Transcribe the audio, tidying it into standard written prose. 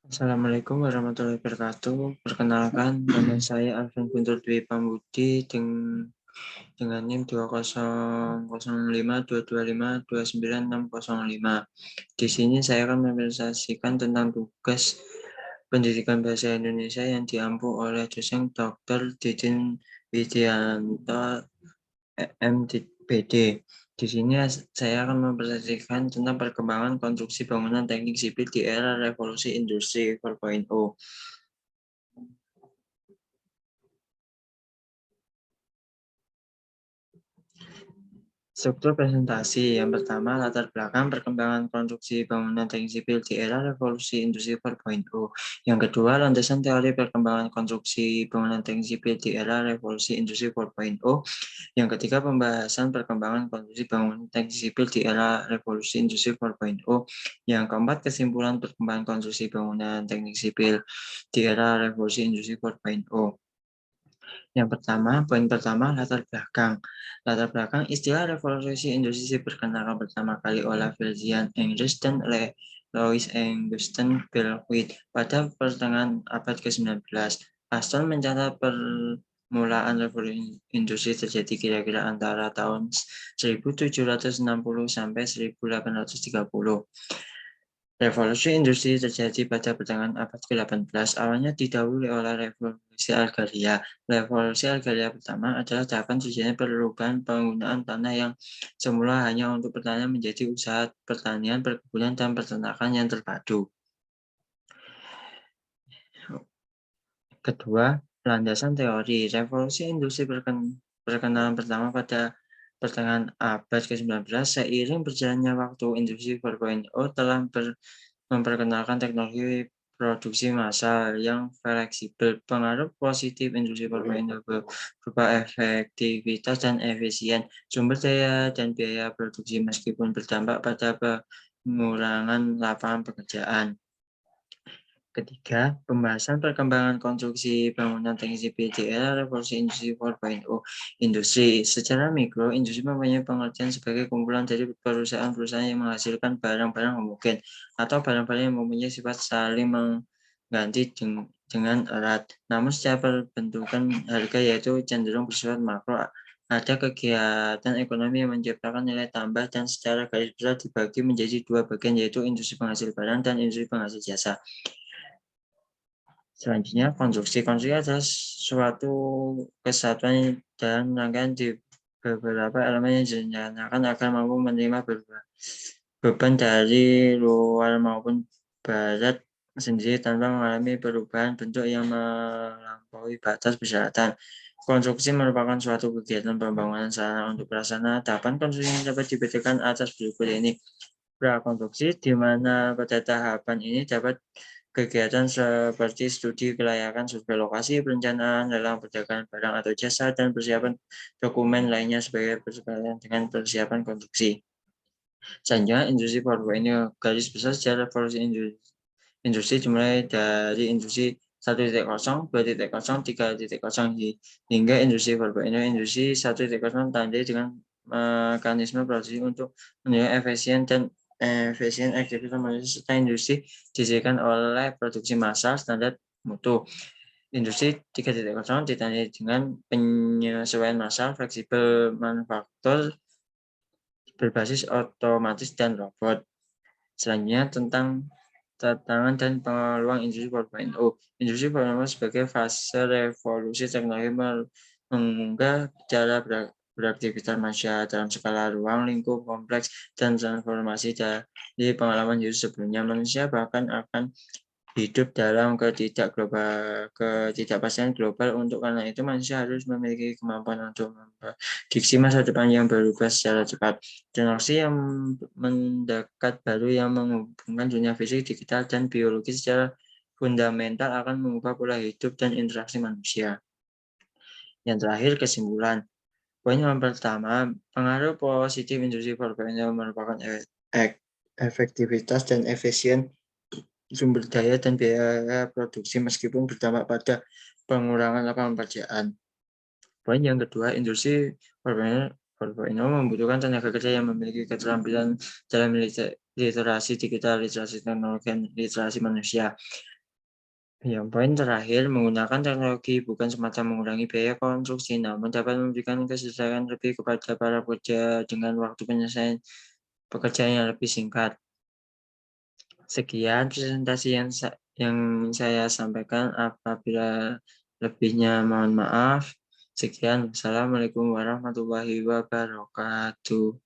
Assalamualaikum warahmatullahi wabarakatuh. Perkenalkan, nama saya Alvin Guntur Dwi Pambudi dengan NIM 200522529605. Di sini saya akan mempresentasikan tentang tugas pendidikan bahasa Indonesia yang diampu oleh dosen Dr. Didin Widianto MPD. Di sini saya akan mempresentasikan tentang perkembangan konstruksi bangunan teknik sipil di era revolusi industri 4.0. Struktur presentasi yang pertama, latar belakang perkembangan konstruksi bangunan teknik sipil di era revolusi industri 4.0. Yang kedua, landasan teori perkembangan konstruksi bangunan teknik sipil di era revolusi industri 4.0. Yang ketiga, pembahasan perkembangan konstruksi bangunan teknik sipil di era revolusi industri 4.0. Yang keempat, kesimpulan perkembangan konstruksi bangunan teknik sipil di era revolusi industri 4.0. Yang pertama, poin pertama, latar belakang. Latar belakang istilah revolusi industri diperkenalkan pertama kali oleh William English dan Louis Augustin Bilquist pada pertengahan abad ke-19. Aston mencatat permulaan revolusi industri terjadi kira-kira antara tahun 1760 sampai 1830. Revolusi industri terjadi pada pertengahan abad ke-18, awalnya didahului oleh revolusi agraria. Revolusi agraria pertama adalah tahapan terjadinya perubahan penggunaan tanah yang semula hanya untuk pertanian menjadi usaha pertanian, perkebunan, dan peternakan yang terpadu. Kedua, landasan teori. Revolusi industri perkenalan pertama pada pertengahan abad ke-19, seiring berjalannya waktu, industri 4.0 telah memperkenalkan teknologi produksi massal yang fleksibel. Pengaruh positif industri 4.0 berupa efektivitas dan efisien sumber daya dan biaya produksi meskipun berdampak pada pengurangan lapangan pekerjaan. Ketiga, pembahasan perkembangan konstruksi bangunan teknik sipil di era revolusi industri 4.0. Industri secara mikro, industri mempunyai pengertian sebagai kumpulan dari perusahaan-perusahaan yang menghasilkan barang-barang homogen atau barang-barang yang mempunyai sifat saling mengganti dengan erat. Namun secara perbentukan harga yaitu cenderung bersifat makro. Ada kegiatan ekonomi yang menciptakan nilai tambah dan secara garis besar dibagi menjadi dua bagian, yaitu industri penghasil barang dan industri penghasil jasa. Selanjutnya, konstruksi. Konstruksi adalah suatu kesatuan dan rangkaian di beberapa elemen yang direncanakan agar mampu menerima beban dari luar maupun barat sendiri tanpa mengalami perubahan bentuk yang melampaui batas persyaratan. Konstruksi merupakan suatu kegiatan pembangunan sarana untuk pelaksana. Tahapan konstruksi yang dapat dibedakan atas berikut ini. Prakonstruksi, di mana pada tahapan ini dapat kegiatan seperti studi kelayakan, survei lokasi, perencanaan, lelang perdagangan barang atau jasa, dan persiapan dokumen lainnya sebagai persiapan dengan persiapan konstruksi. Selanjutnya, industri 4.0 garis besar sejarah revolusi industri dimulai dari industri 1.0, 2.0, 3.0 hingga industri 4.0. Industri 1.0 tandai dengan mekanisme produksi untuk menilai efisien dan efisien aktivitas manusia serta industri dihasilkan oleh produksi massal standar mutu. Industri 3.0 ditandai dengan penyesuaian massal, fleksibel manufaktur berbasis otomatis dan robot. Selanjutnya tentang tantangan dan peluang industri 4.0. Industri 4.0 sebagai fase revolusi teknologi mengunggah cara beraktivitas manusia dalam skala ruang lingkup kompleks dan transformasi dari pengalaman hidup sebelumnya. Manusia bahkan akan hidup dalam ketidakpastian global. Untuk karena itu, manusia harus memiliki kemampuan untuk memprediksi masa depan yang berubah secara cepat. Teknologi yang mendekat baru yang menghubungkan dunia fisik, digital, dan biologi secara fundamental akan mengubah pola hidup dan interaksi manusia. Yang terakhir, kesimpulan. Poin yang pertama, pengaruh positif industri 4.0 merupakan efektivitas dan efisien sumber daya dan biaya produksi meskipun berdampak pada pengurangan lapangan pekerjaan. Poin yang kedua, industri 4.0 membutuhkan tenaga kerja yang memiliki keterampilan dalam literasi digital, literasi teknologi, dan literasi manusia. Yang poin terakhir, menggunakan teknologi bukan semata mengurangi biaya konstruksi, namun dapat memberikan kesejahteraan lebih kepada para pekerja dengan waktu penyelesaian pekerjaan yang lebih singkat. Sekian presentasi yang saya sampaikan. Apabila lebihnya mohon maaf. Sekian. Assalamualaikum warahmatullahi wabarakatuh.